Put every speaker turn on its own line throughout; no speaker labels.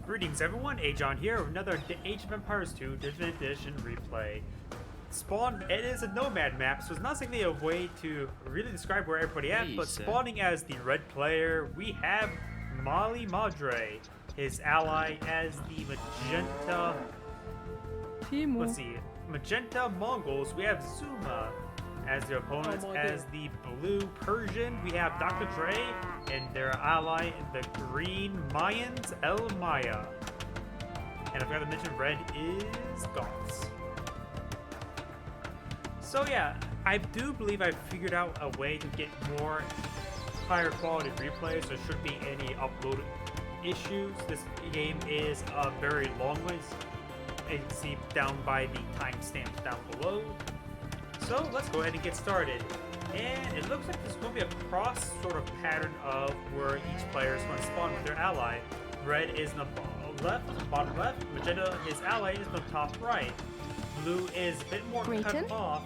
Greetings everyone, Agion here with another Age of Empires 2 Division Edition replay. Spawn, it is a nomad map, so it's not exactly a way to really describe where everybody at, but spawning as the red player, we have Malamadre, his ally as the magenta... Let's see, magenta Mongols, we have Xuma as their opponents. As the blue Persian, we have Dr. Dre and their ally, the green Mayans, El Maya. And I forgot to mention red is Goths. So yeah, I do believe I've figured out a way to get more higher quality replays. So there shouldn't be any upload issues. This game is a very long ways. You can see down by the timestamps down below. So let's go ahead and get started. And it looks like there's going to be a cross sort of pattern of where each player is going to spawn with their ally. Red is in the bottom left. Magenta, his ally, is in the top right. Blue is a bit more cut off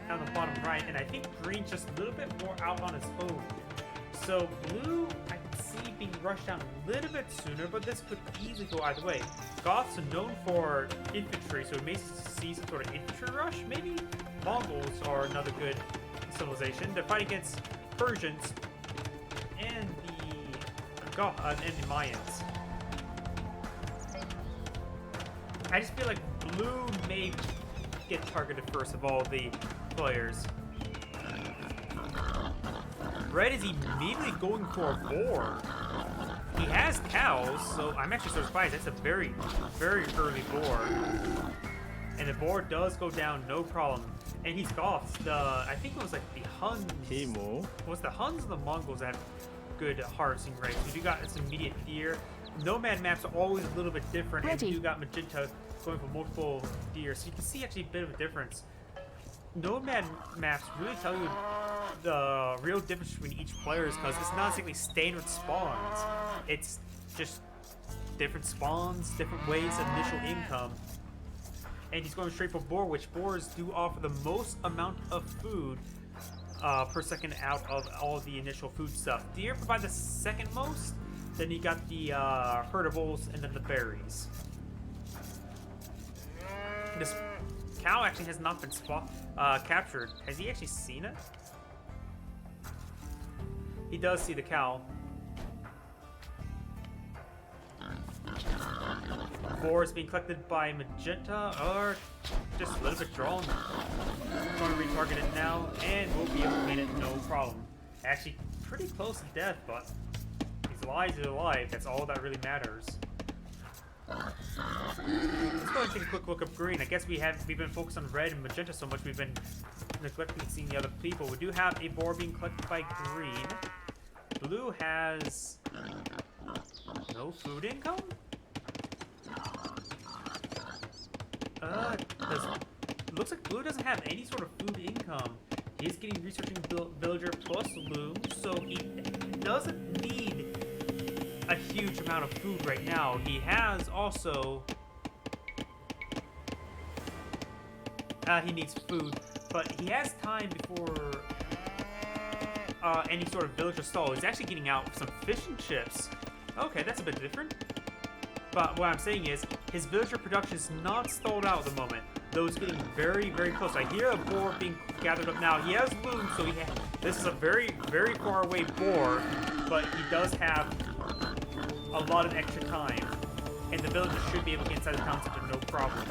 on the bottom right, and I think green's just a little bit more out on his own. So blue, I can see being rushed down a little bit sooner, but this could easily go either way. Goths are known for infantry, so we may see some sort of infantry rush, maybe? Mongols are another good civilization. They're fighting against Persians and the Mayans. I just feel like blue may get targeted first of all the players. Red is immediately going for a boar. He has cows, so I'm actually surprised. That's a very, very early boar. And the boar does go down, no problem. And he's Goths. I think it was like the Huns. Was the Huns and the Mongols that had good harvesting rates? So you got some immediate deer. Nomad maps are always a little bit different, and you got magenta going for multiple deer, so you can see actually a bit of a difference. Nomad maps really tell you the real difference between each player, because it's not exactly standard spawns. It's just different spawns, different ways of initial income. And he's going straight for boar, which boars do offer the most amount of food per second out of all the initial food stuff. Deer provide the second most. Then you got the herdables and then the berries. This cow actually has not been captured. Has he actually seen it? He does see the cow. Boar is being collected by magenta, or just a little bit drawn. I'm going to retarget it now, and we'll be able to get it no problem. Actually, pretty close to death, but he's alive. He's alive. That's all that really matters. Let's go ahead and take a quick look at green. I guess we've been focused on red and magenta so much we've been neglecting seeing the other people. We do have a boar being collected by green. Blue has no food income? Looks like blue doesn't have any sort of food income. He's getting researching villager plus loom, so he doesn't need a huge amount of food right now. He has also he needs food, but he has time before any sort of villager stall. He's actually getting out some fishing chips. Okay, that's a bit different. But what I'm saying is, his villager production is not stalled out at the moment, though it's getting very, very close. I hear a boar being gathered up now. He has loom, so this is a very, very far away boar, but he does have a lot of extra time, and the villagers should be able to get inside the town center no problem.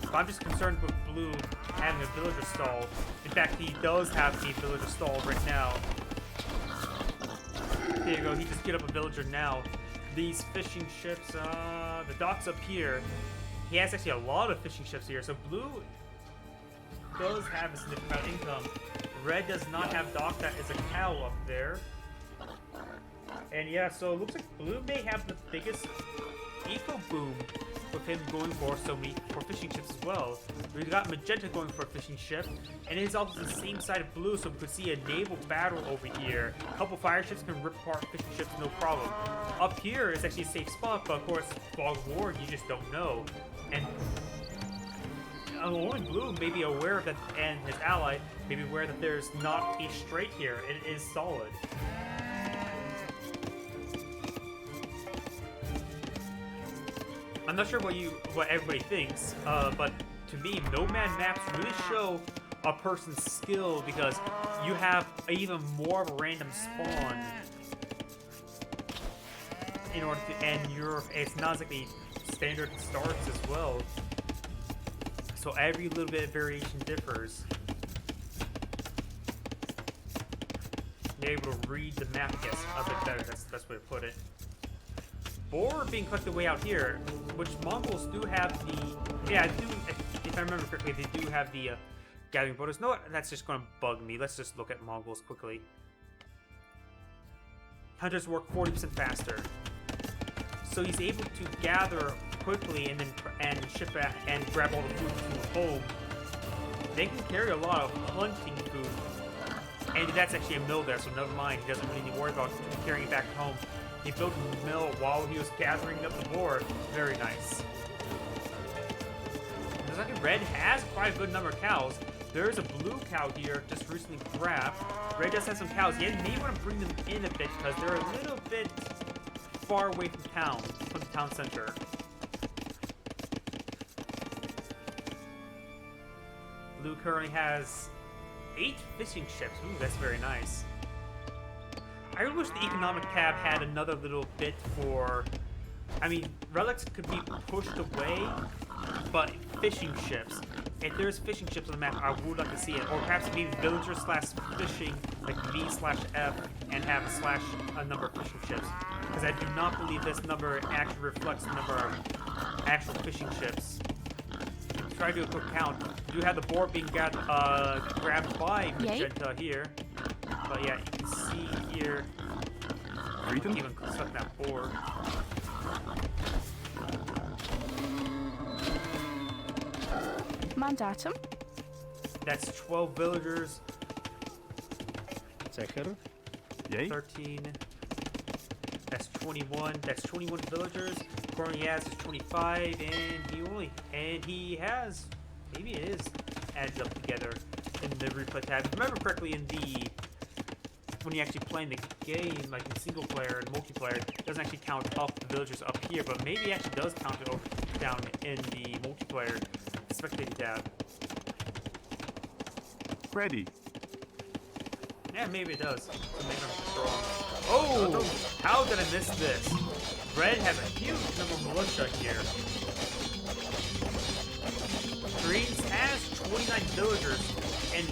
But I'm just concerned with blue having a villager stall. In fact, he does have a villager stall right now. There you go, he just get up a villager now. These fishing ships, the docks up here, he has actually a lot of fishing ships here, so blue does have a significant amount of income. Red does not have dock, that is a cow up there. And yeah, so it looks like blue may have the biggest eco boom with him going for fishing ships as well. We've got magenta going for a fishing ship, and it's also the same side of blue, so we could see a naval battle over here. A couple fire ships can rip apart fishing ships, no problem. Up here is actually a safe spot, but of course, fog of war, you just don't know. And only blue may be aware of that, and his ally may be aware that there's not a strait here. It is solid. I'm not sure what everybody thinks, but to me, Nomad maps really show a person's skill because you have even more of a random spawn in order to end it's not exactly standard starts as well. So every little bit of variation differs. Be able to read the map, I guess, a bit better. That's the best way to put it. Boar being collected way out here, which Mongols do have the... Yeah, if I remember correctly, they do have the gathering bonus. No, that's just going to bug me. Let's just look at Mongols quickly. Hunters work 40% faster. So he's able to gather quickly and ship back and grab all the food to home. They can carry a lot of hunting food. And that's actually a mill there, so never mind. He doesn't really need to worry about carrying it back home. He built a mill while he was gathering up the boar. Very nice. Looks like Red has quite a good number of cows. There's a blue cow here, just recently grabbed. Red does have some cows. He may want to bring them in a bit because they're a little bit far away from the town center. Blue currently has 8 fishing ships. Ooh, that's very nice. I really wish the economic tab had another little bit for... I mean, relics could be pushed away, but fishing ships. If there's fishing ships on the map, I would like to see it. Or perhaps maybe villager slash fishing, like V/F, and have a number of fishing ships. Because I do not believe this number actually reflects the number of actual fishing ships. Try to do a quick count. You have the boar being grabbed by Magenta here. But yeah, you can see here. Even stuck that boar.
Mandatum.
That's 12 villagers.
Zeker.
13. That's 21. That's 21 villagers. Corniaz is 25, and he has, maybe it is added up together in the replay tab. If I remember correctly, when you actually playing the game, like in single player and multiplayer, it doesn't actually count up the villagers up here, but maybe it actually does count it down in the multiplayer spectating tab.
Ready.
Yeah, maybe it does. Maybe I'm wrong. Oh! How did I miss this? Red has a huge number of militia here. Greens has 29 villagers, and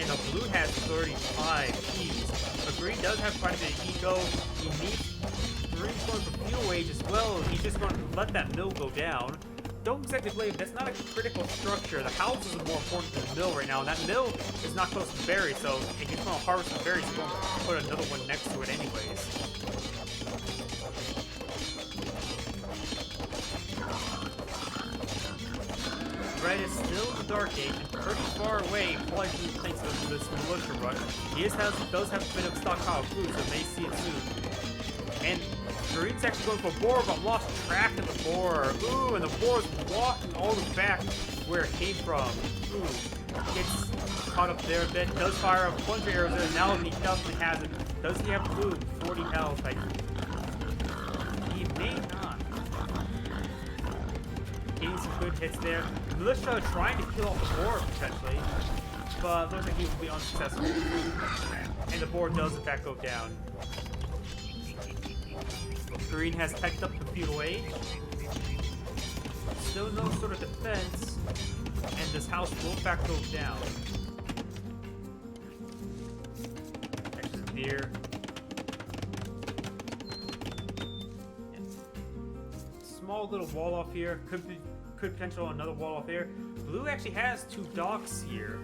the blue has 35 keys. But green does have quite a bit of eco. He needs green's going for fuel wage as well. He's just going to let that mill go down. Don't exactly blame him. That's not a critical structure. The houses are more important than the mill right now, and that mill is not close to berries, so if he's going to harvest the berries, he's going to put another one next to it anyways. Red is still in the Dark Age and pretty far away, probably thanks to this militia rush. He does have a bit of stockpile food, so may see it soon. And Green's actually going for a boar, but lost track of the boar. Ooh, and the boar's walking all the way back where it came from. Ooh, gets caught up there a bit. Does fire a bunch of arrows there. Now he definitely has it. Does he have food? 40 health. He may not. Getting some good hits there. Militia trying to kill off the boar potentially, but looks like he will be unsuccessful. And the boar does in fact go down. Green has teched up the feudal age. Still no sort of defense, and this house will in fact go down. Exit deer. Small little wall off here. Could potential another wall off here. Blue actually has 2 docks here.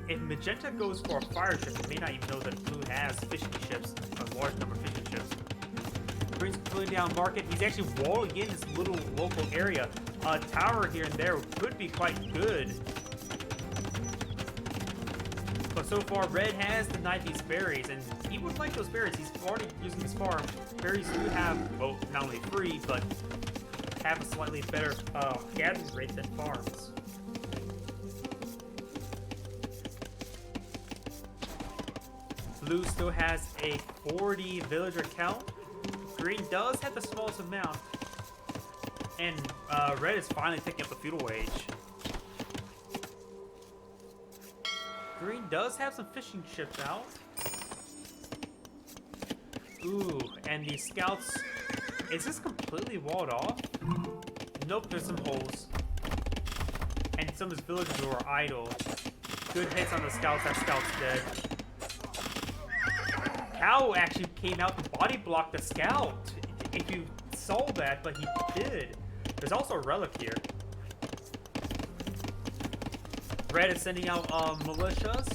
If Magenta goes for a fire ship, you may not even know that Blue has fishing ships, a large number of fishing ships. Green's completely down market. He's actually walling in this little local area. A tower here and there could be quite good. But so far, Red has denied these berries, and he would like those berries. He's already using his farm. Berries do have, well, not only free, but have a slightly better gathering rate than farms. Blue still has a 40 villager count. Green does have the smallest amount, And red is finally picking up the feudal wage. Green does have some fishing ships out. Ooh, and the scouts... Is this completely walled off? Nope, there's some holes. And some of his villagers who are idle. Good hits on the scouts, that scout's dead. Cow actually came out to body block the scout. If you saw that, but he did. There's also a relic here. Red is sending out militias.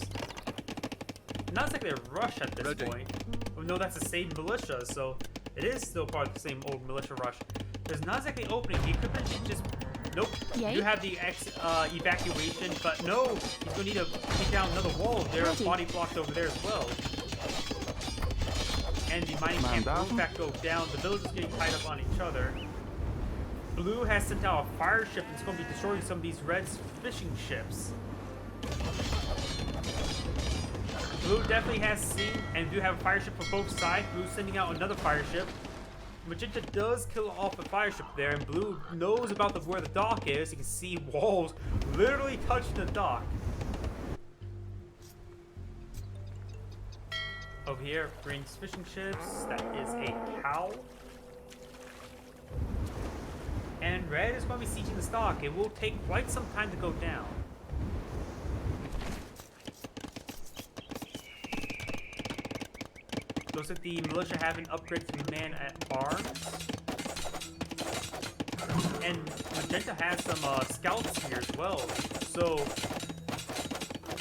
Not exactly a rush at this point. Oh, no, that's the same militia, so it is still part of the same old militia rush. There's not exactly opening. He could potentially just... Nope. Yay. You have the evacuation, but no, he's going to need to take down another wall. There's body blocked over there as well. And the mining camp will in fact go down. The villagers getting tied up on each other. Blue has sent out a fire ship that's going to be destroying some of these Red's fishing ships. Blue definitely has seen and do have a fire ship for both sides. Blue sending out another fire ship. Magenta does kill off a fire ship there, and Blue knows about where the dock is. You can see walls literally touching the dock. Over here, Green's fishing ships. That is a cow. And Red is going to be sieging the stock. It will take quite some time to go down. Looks like the militia have an upgrade to man at arms. And Magenta has some scouts here as well. So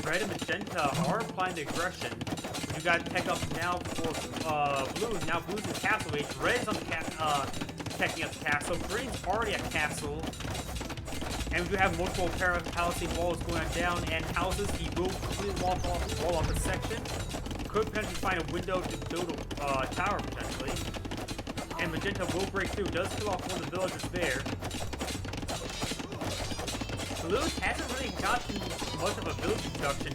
Red and Magenta are applying the aggression. You got tech up now for Blue. Now Blue's in Castle Age. Red's on teching up the castle. Green's already at Castle. And we do have multiple palisade walls going down and houses. He will completely wall off the section. Could potentially find a window to build a tower potentially. And Magenta will break through. Does kill off one of the villagers there. Blue hasn't really gotten much of a village production.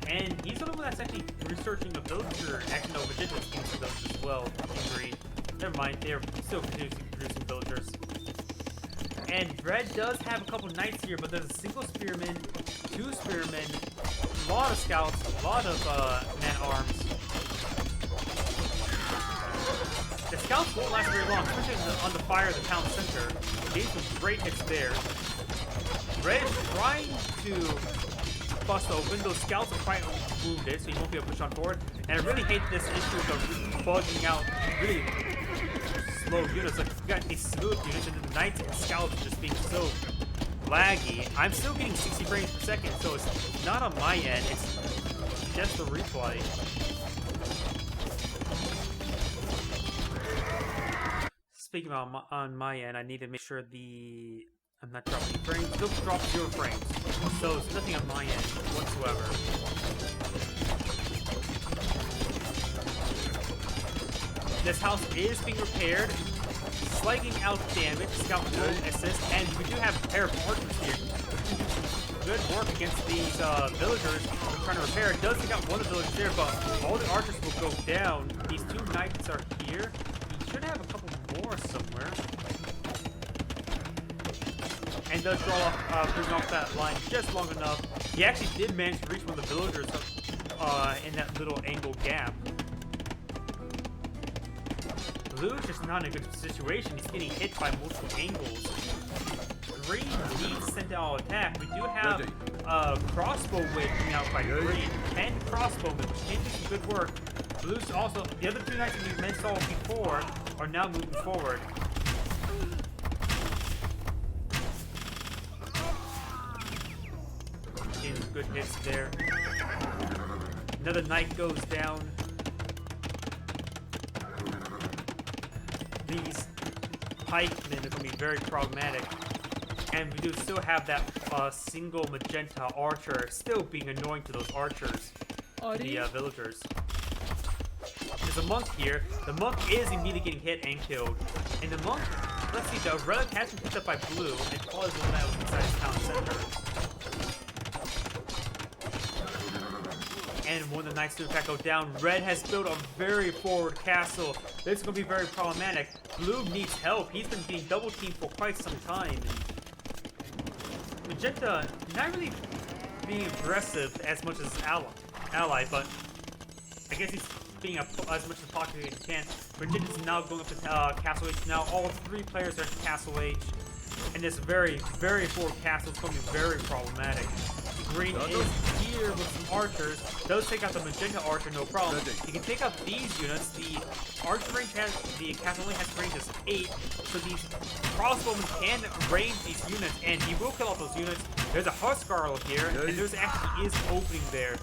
And he's the one that's actually researching a villager. Actually, no, Magenta's doing some villagers as well in green. Never mind, they're still producing villagers. And Red does have a couple knights here, but there's a single spearman, two spearmen, a lot of scouts, a lot of man-arms. The scouts won't last very long, especially on the fire of the town center. Getting some great hits there. Red is trying to bust open. Those scouts are quite wounded, so he won't be able to push on forward. And I really hate this issue of bugging out really slow units. Like, you got these smooth units, and the knights and scouts just being so laggy. I'm still getting 60 frames per second, so it's not on my end. It's just the replay. Speaking about on my end, I need to make sure I'm not dropping frames. Still drop 0 frames. So it's nothing on my end whatsoever. This house is being repaired. Slugging out damage. Scout will assist. And we do have a pair of archers here. Good work against these villagers trying to repair. It does take out one of the villagers there, but all the archers will go down. These 2 knights are here. He should have a couple more somewhere. And does draw off, bring off that line just long enough. He actually did manage to reach one of the villagers in that little angle gap. Blue is just not in a good situation. He's getting hit by multiple angles. Green needs to send out attack. We do have a crossbow wave coming out by Green. 10 crossbowmen, which can do some good work. Blue's also, the other 2 knights that we mentioned before are now moving forward. Getting some good hits there. Another knight goes down. These pikemen are going to be very problematic. And we do still have that single magenta archer still being annoying to those archers, the villagers. There's a monk here. The monk is immediately getting hit and killed. And the monk, let's see, the relic has been picked up by Blue and probably the one that was inside the town center. and one of the knights to attack go down. Red has built a very forward castle. This is going to be very problematic. Blue needs help. He's been being double teamed for quite some time. Magenta not really being aggressive as much as ally, but I guess he's being as much as popular as he can. Magenta's now going up to Castle H. Now all three players are at Castle H. And this very, very forward castle is going to be very problematic. Green is here with some archers. Does take out the magenta archer, no problem. He can take out these units. The archer range has, the castle only has range of 8, so these crossbowmen can range these units, and he will kill off those units. There's a Huskarl here, and there's actually is opening there.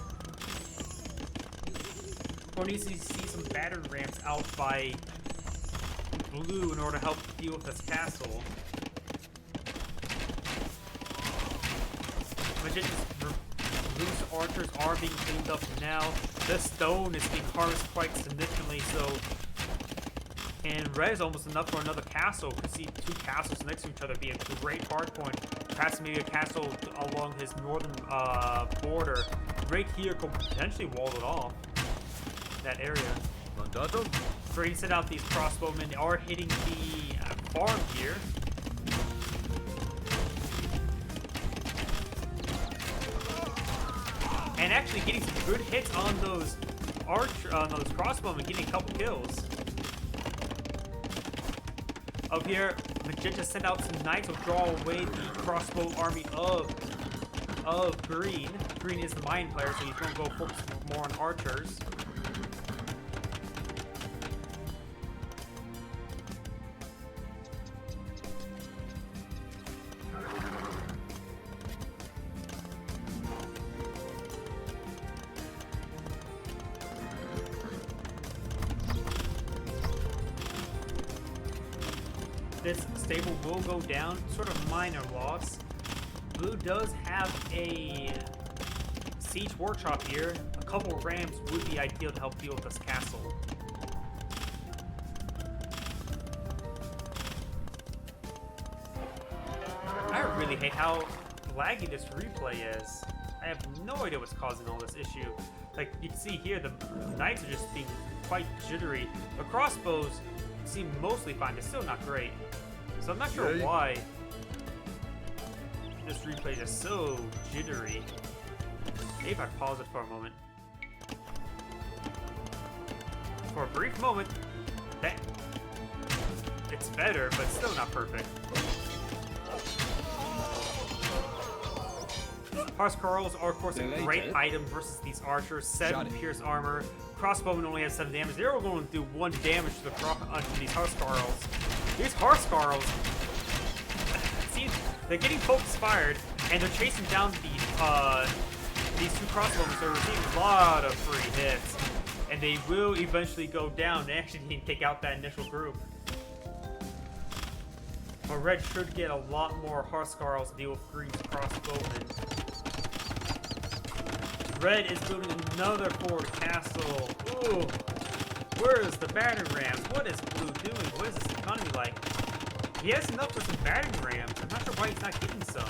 Or needs to see some battering rams out by blue in order to help deal with this castle. Magenta's loose archers are being cleaned up now. The stone is being harvested quite significantly, so. And red is almost enough for another castle. You can see two castles next to each other be a great hard point. Perhaps maybe a castle along his northern border. Right here could potentially wall it off. That area. Green sent out these crossbowmen. They are hitting the farm here. And actually getting some good hits on those crossbowmen, getting a couple kills. Up here, Magenta sent out some knights to draw away the crossbow army of Green. Green is the mine player, so he's going to go focus more on archers. This stable will go down, sort of minor loss. Blue does have a siege workshop here. A couple of rams would be ideal to help deal with this castle. I really hate how laggy this replay is. I have no idea what's causing all this issue. Like, you can see here, the knights are just being quite jittery. The crossbows seem mostly fine, but still not great. So I'm not sure why this replay is so jittery. Maybe if I pause it for a moment. For a brief moment, it's better, but still not perfect. Huskarls are, of course, a great item versus these archers. 7 pierce armor. Crossbowman only has 7 damage. They're going to do 1 damage to these Huskarls. These Huskarls, see, they're getting focus fired, and they're chasing down these two crossbowmen, so they're receiving a lot of free hits. And they will eventually go down. They actually need to take out that initial group. But red should get a lot more Huskarls to deal with Green's crossbowmen. Red is building another forward castle. Ooh. Where is the battering rams? What is blue doing? What is this economy like? He has enough for some battering rams. I'm not sure why he's not getting some.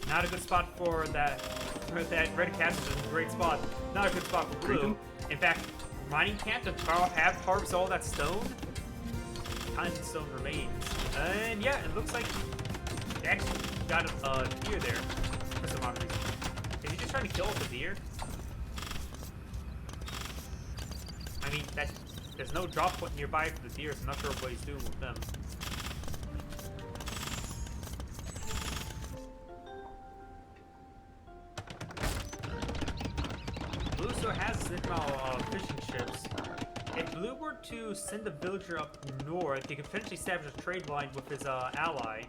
Not a good spot for that. That red castle is a great spot. Not a good spot for blue. In fact, mining camp to have harvest all that stone. Tons of stone remains. And yeah, it looks like they actually got a deer there for some odd reason. Is he just trying to kill the deer? I mean, there's no drop point nearby for the deer, so I'm not sure what he's doing with them. Blue still has Xuma fishing ships. If Blue were to send a villager up north, he could potentially establish a trade line with his ally.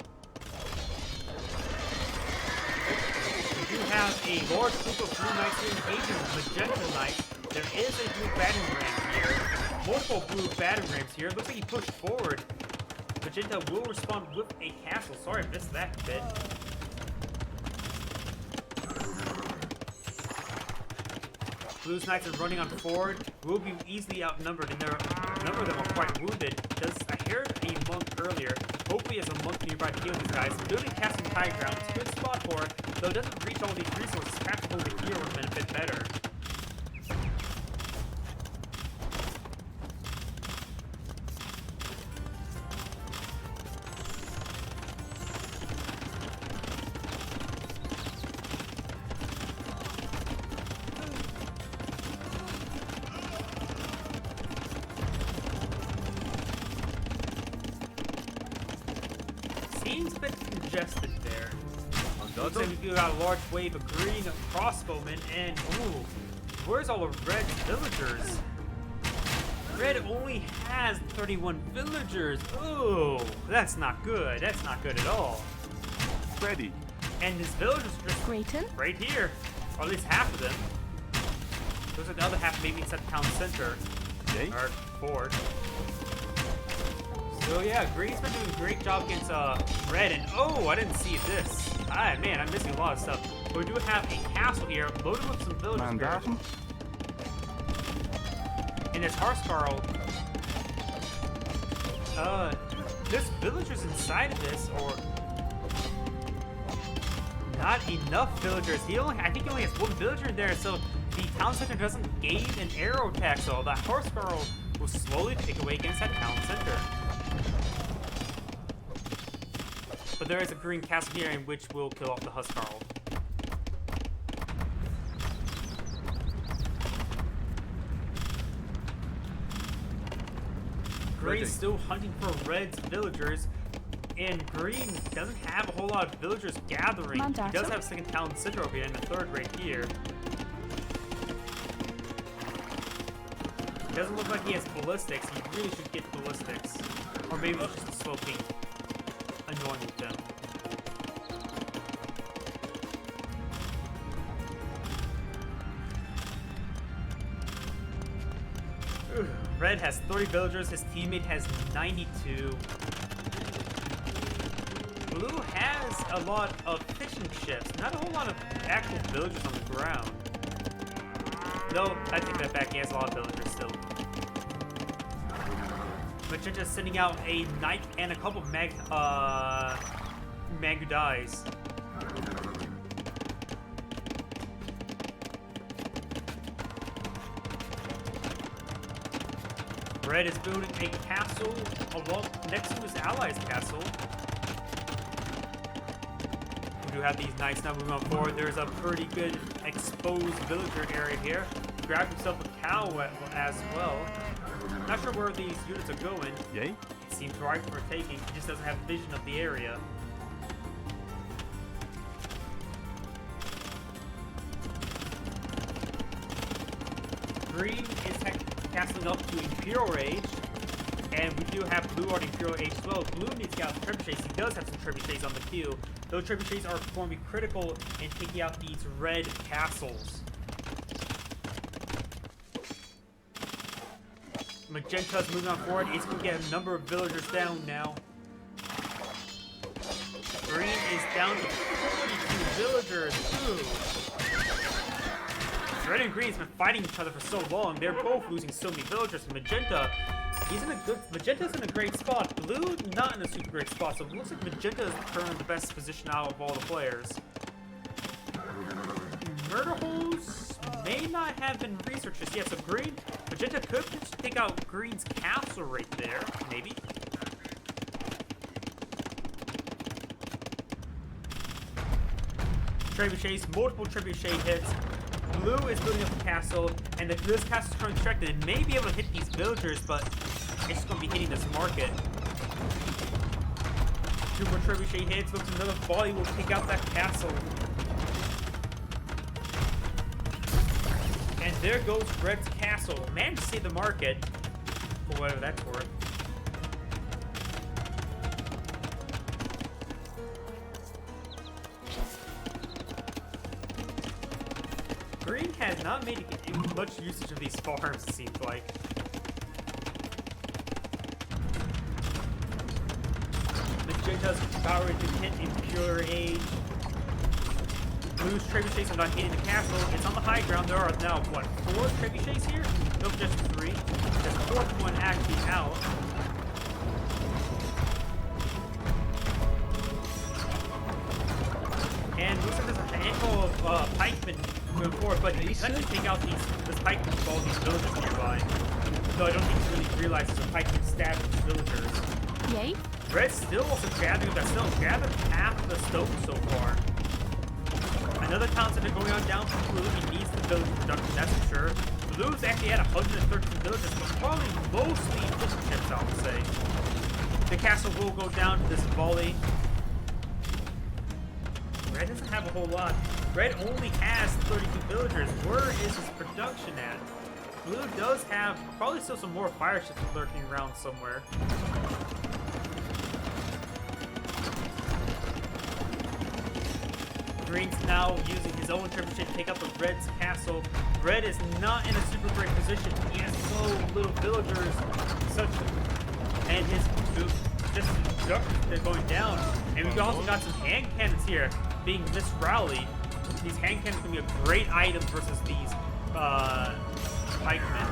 We do have a large group of blue knights here engaging with magenta knights. There is a blue battering ram here. Multiple blue battering rams here. Looks like he pushed forward. Magenta will respond with a castle. Sorry, I missed that bit. Blue's Knights are running on forward, will be easily outnumbered, and a number of them are quite wounded. I heard a monk earlier. Hopefully there's a monk nearby to heal these guys. Building castle high ground. It's a good spot for it, though it doesn't reach all these resources. Perhaps over here would have been a bit better. Seems a bit congested there. Looks like we got a large wave of green crossbowmen, and ooh, where's all the red villagers? Red only has 31 villagers. Ooh, that's not good. That's not good at all.
Ready.
And his villagers are just right here, or at least half of them. Looks like the other half maybe inside the town center.
Yay.
Or fort. So yeah, Green's been doing a great job against Red, and oh, I didn't see this. Ah, man, I'm missing a lot of stuff. But we do have a castle here, loaded with some villagers.
Mandatum.
And there's Harskarl. There's villagers inside of this, or not enough villagers. I think he only has one villager in there, so the town center doesn't gain an arrow attack, so that Harskarl will slowly pick away against that town center. But there is a green castle here in which will kill off the Huskarl. Green's still hunting for Red's villagers, and Green doesn't have a whole lot of villagers gathering. He does have a second town center over here and a third right here. It doesn't look like he has ballistics. He really should get ballistics. Or maybe it's just a slow ping. Annoying with them. Red has 30 villagers, his teammate has 92. Blue has a lot of fishing ships, not a whole lot of actual villagers on the ground. Though, I take that back, he has a lot of villagers still. Magenta's sending out a knight and a couple of Magudais. Red is building a castle along next to his allies' castle. We do have these knights now moving on forward. There's a pretty good exposed villager area here. Grab himself a cow as well. Not sure where these units are going.
Yay.
It seems right for taking. He just doesn't have vision of the area. Green is castling up to Imperial Age, and we do have Blue on Imperial Age as well. Blue needs to get out the trebuchets. He does have some trebuchets on the queue. Those trebuchets are going to be critical in taking out these red castles. Magenta's moving on forward. He's going to get a number of villagers down now. Green is down to 42 villagers. Ooh. Red and Green's been fighting each other for so long. They're both losing so many villagers. And Magenta's in a great spot. Blue, not in a super great spot. So it looks like Magenta is currently the best position out of all the players. Murder holes may not have been researched just yet. So Magenta could take out Green's castle right there, maybe. Trebuchets, multiple trebuchet hits. Blue is building up a castle, and this castle is currently constructed and may be able to hit these villagers, but it's just going to be hitting this market. 2 more trebuchet hits. Looks another volley will take out that castle. And there goes Red's castle. Managed to save the market, for whatever that's worth. Green has not made much usage of these farms, it seems like. Magenta's power to hit Impure Age. Blue's trebuchets are not hitting the castle. It's on the high ground. There are now, what, 4 trebuchets here? Nope, just 3. There's a 4th one actually out. And looks like there's a handful of pikemen moving forward, but he tends to take out this pikeman with all these villagers nearby. So I don't think he really realizes a pikeman stabbed these villagers.
Yay?
Red's still also gathering up that stone. Gathered half the stone so far. Another town center going on down from Blue. He needs the village production, that's for sure. Blue's actually had 113 villagers, but probably mostly fishing ships, I would say. The castle will go down to this volley. Red doesn't have a whole lot. Red only has 32 villagers. Where is his production at? Blue does have probably still some more fire ships lurking around somewhere. Green's now using his own trebuchet to take out the Red's castle. Red is not in a super great position. He has so little villagers, and his they're going down. And we've also got some hand cannons here being misrallied. These hand cannons can be a great item versus these pikemen.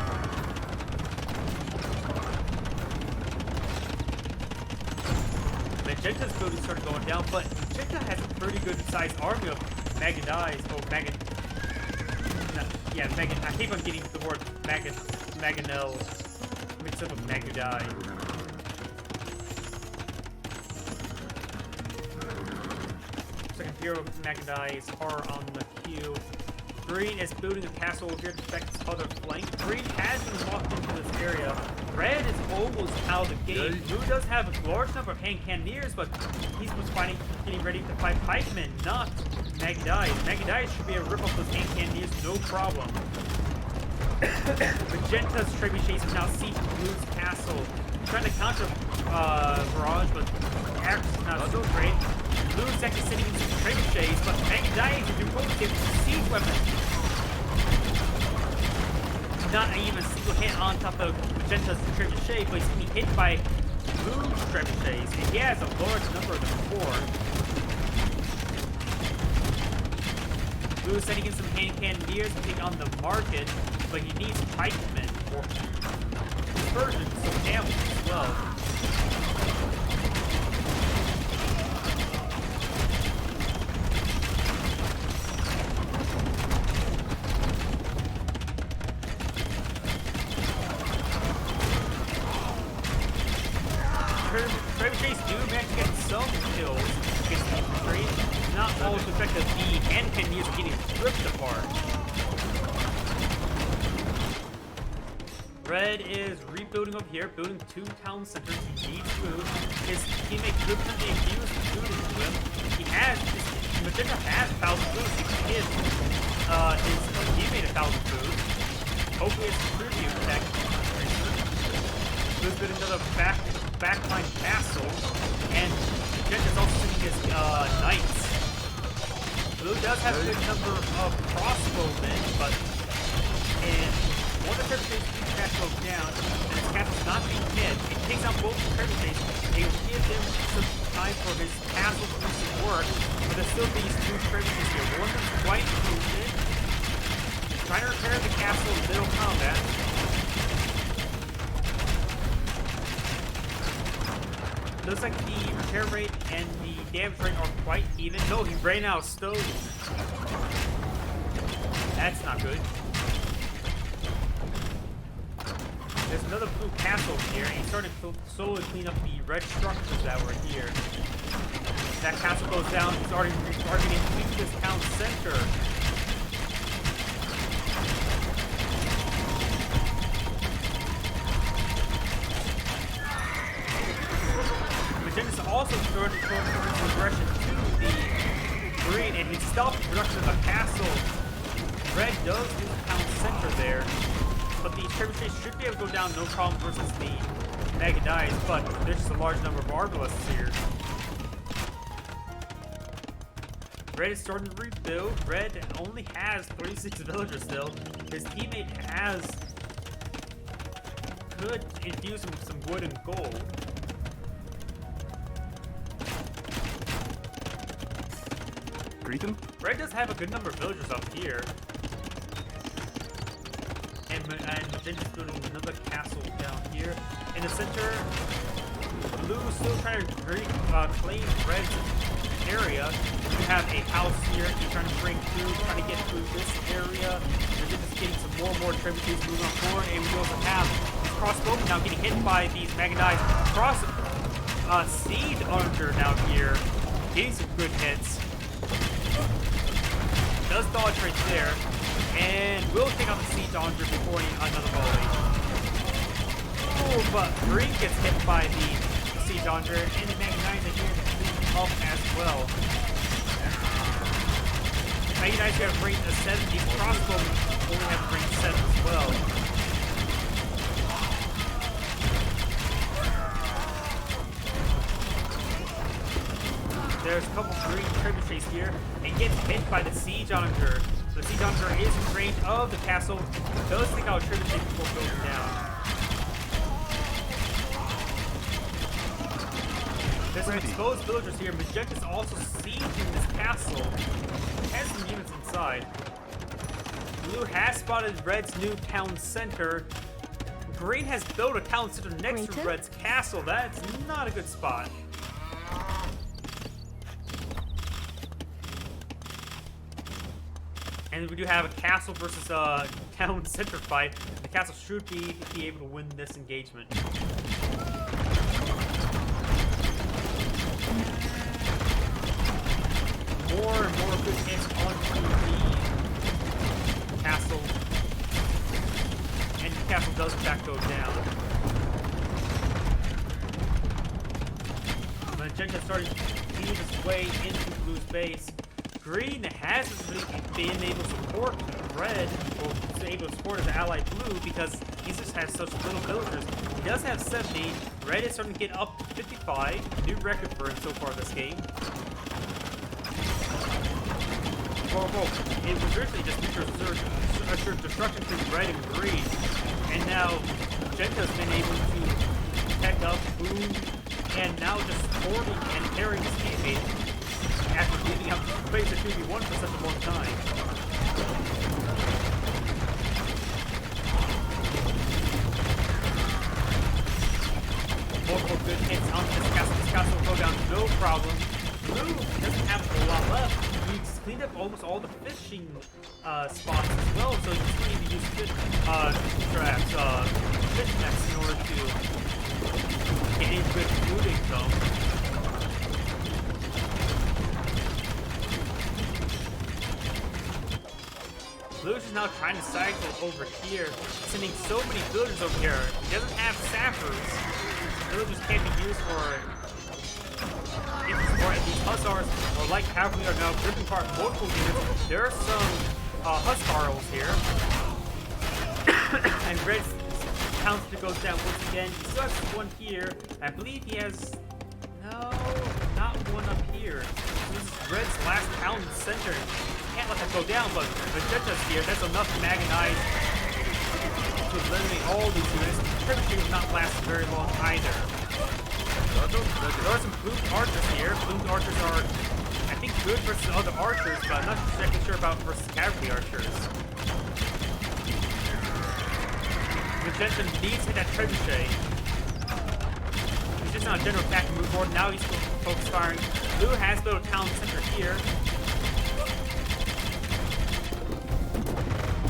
Magenta's building started going down, but Magenta has a pretty good sized army of Magadais. I keep on getting the word Maganel mixed up with Magadai. Second hero Magadais are on the queue. Green is building a castle over here to protect its other flank. Green has been locked into this area. Red is almost out of the game. Blue does have a large number of hand cannoneers, but he's getting ready to fight pikemen, not Magadai. Magadai should be able to rip off those hand cannoneers, no problem. Magenta's trebuchets are now sieging Blue's castle. Trying to counter barrage, but accuracy is not so great. Blue's actually sitting in some trebuchets, but Magadai is doing both with siege weapons. Not even a single hit on top of Magenta's trebuchet, but he's being hit by Blue's trebuchets, and he has a large number of them before. Blue's sending in some hand cannoneers to take on the market, but he needs pikemen or Persians, so camels as well. Trebuchets do manage to get some kills against the infantry. Not all to affect the hand cannoneers are getting ripped apart. Red is rebuilding over here, building 2 town centers. He needs food. His teammate could potentially infuse food into him. Magenta has 1,000 food. He can give his teammate 1,000 food. Hopefully it's a preview attack. Blue's building another backline castle, and Magenta's also sending his knights. Blue does have a good number of crossbowmen, but one of the trebuchets keeps castle down, and his castle's not being hit. It takes out both the trebuchets. They will give him some time for his castle to do some work, but there's still these 2 trebuchets here. One of them's quite wounded, trying to repair the castle in middle combat. Looks like the repair rate and the damage rate are quite even. No, he ran out of stone. That's not good. There's another blue castle here, and he's starting to slowly clean up the red structures that were here. That castle goes down, he's already targeting this town center. Magenta's also started towards progression to the green, and he stopped the production of a castle. Red does lose the town center there, but the trebuchets should be able to go down no problem versus the Magadais, but there's just a large number of arbalists here. Red is starting to rebuild. Red only has 36 villagers still. His teammate could infuse him with some wood and gold.
greet him?
Red does have a good number of villagers up here. And Magenta's building another castle down here. In the center, Blue is still trying to claim Red's area. You have a house here. You're trying to bring food, trying to get through this area. Magenta's getting some more and more trebuchets moving on forward. And we also have these crossbowmen now getting hit by these mechanized siege archer down here. Getting some good hits. Does dodge right there. And will take out the siege archer before another volley. Oh, but Green gets hit by the siege archer, and the mechanizer here to clean up as well. Mechanizer have range of 7. These crossbowmen only have range 7 as well. There's a couple green trebuchets here, and gets hit by the siege archer. The siege archer is in range of the castle. Does take out a trebuchet before going down. There's some exposed villagers here. Magenta's also sieging this castle. Has some units inside. Blue has spotted Red's new town center. Green has built a town center next to Red's castle. That's not a good spot. And we do have a castle versus a town center fight. The castle should be able to win this engagement. More and more good hits onto the castle. And the castle does in fact go down. Magenta starting to lead its way into Blue's base. Green hasn't really been able to support Red, or able to support his ally Blue, because he just has such little villagers. He does have 70. Red is starting to get up to 55. New record for him so far this game. Whoa. It was originally just assured destruction through Red and Green. And now Magenta's been able to protect up Boom, and now just supporting and carrying his campaign after leaving out to face a 2v1 for such a long time. Multiple good hits on this castle. This castle will go down no problem. Blue doesn't have a whole lot left. He's cleaned up almost all the fishing spots as well, so you just need to use fish traps, fish nets in order to get in good food income. Blue is now trying to cycle over here, sending so many villagers over here. He doesn't have sappers. Villagers can't be used for these hussars, or like cavalry are now ripping apart multiple units. There are some huscarls here. And Red's counter goes down once again. He still has one here. I believe he has... No, not one up here. This is Red's last town center. Can't let that go down, but Magenta's here. That's enough to magonize to eliminate all these units. Trebuchet will not last very long either. There are some blue archers here. Blue archers are, I think, good versus other archers, but I'm not exactly sure about versus cavalry archers. Magenta needs to hit that trebuchet. He's just on a general attack and move forward. Now he's focus firing. Blue has built a town center here.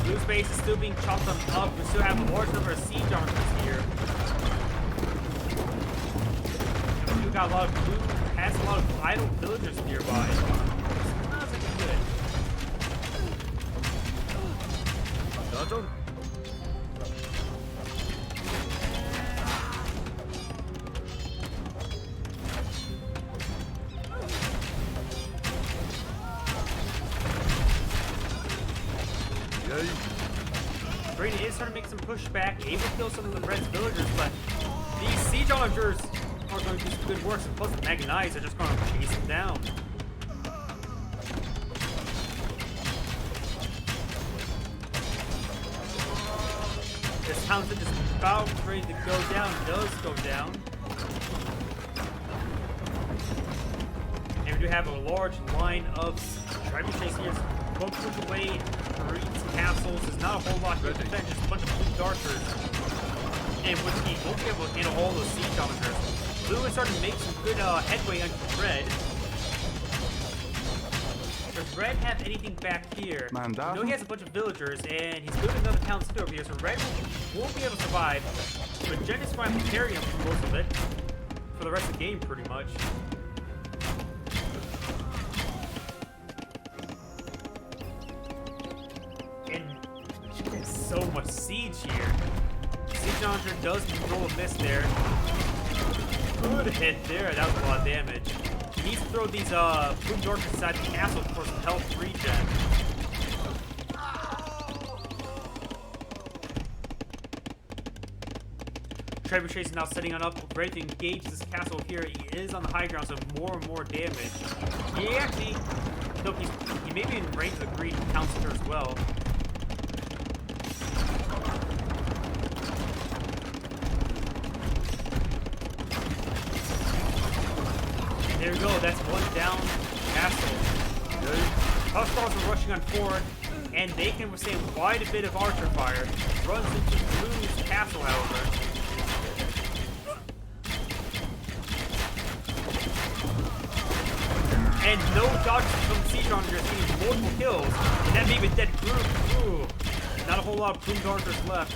Blue's base is still being chopped on up. We still have a large number of siege archers here. And Blue got a lot of Blue has a lot of idle villagers nearby. It's not looking good. Green is starting to make some pushback, able to kill some of the Red's villagers, but these siege archers are going to do some good work, and plus the Magnites are just going to chase them down. This Townsend is about ready to go down, does go down. And we do have a large line of trebuchets here. Won't push away Green's castles. There's not a whole lot to defend, just a bunch of blue darkers. And with the won't be able to handle all those siege officers. Blue is starting to make some good headway on red. Does red have anything back here? I know he has a bunch of villagers, and he's building another town center over here, so red won't be able to survive. But Jen is going to have to carry him for most of it. For the rest of the game, pretty much. And there's so much siege here. Siege Hunter does control a miss there. Good hit there. That was a lot of damage. He needs to throw these Boom Dorks inside the castle for some health regen. Trebuchet is now setting on up, ready to engage this castle here. He is on the high ground, so more and more damage. He actually, no, he may be in range of the green town center as well. And there we go, that's one down castle. Huskarls are rushing on forward, and they can withstand quite a bit of archer fire. Runs into Blue's castle, however. And no dodges from the Siege Hunters, getting multiple kills. And that may be a dead group. Ooh. Not a whole lot of Boom Darkers left.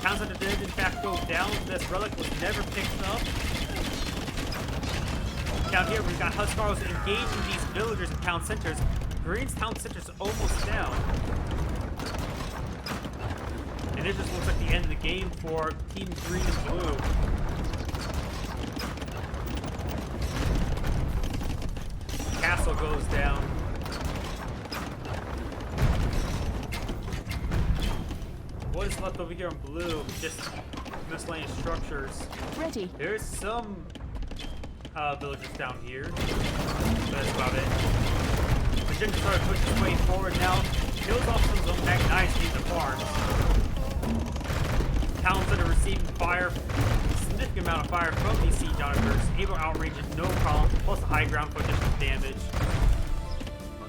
Town Center did in fact go down. This relic was never picked up. Down here we've got Huskarls engaging these villagers in town centers. Green's town center's almost down. And it just looks like the end of the game for Team Green and Blue. Castle goes down. What is left over here in blue? Just miscellaneous structures.
Ready.
There's some villagers down here. But that's about it. Magenta started pushing his way forward now. Kills off some of those Magnite in the farms. Towns that are receiving fire. Significant amount of fire from these siege auditors, able to outrange it no problem, plus the high ground for additional damage.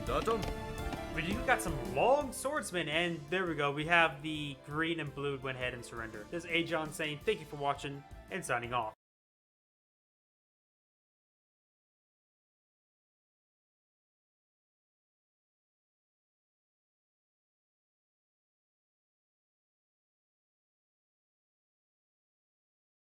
But you got some long swordsmen, and there we go. We have the green and blue went ahead and surrender. This is Agion saying thank you for watching and signing off.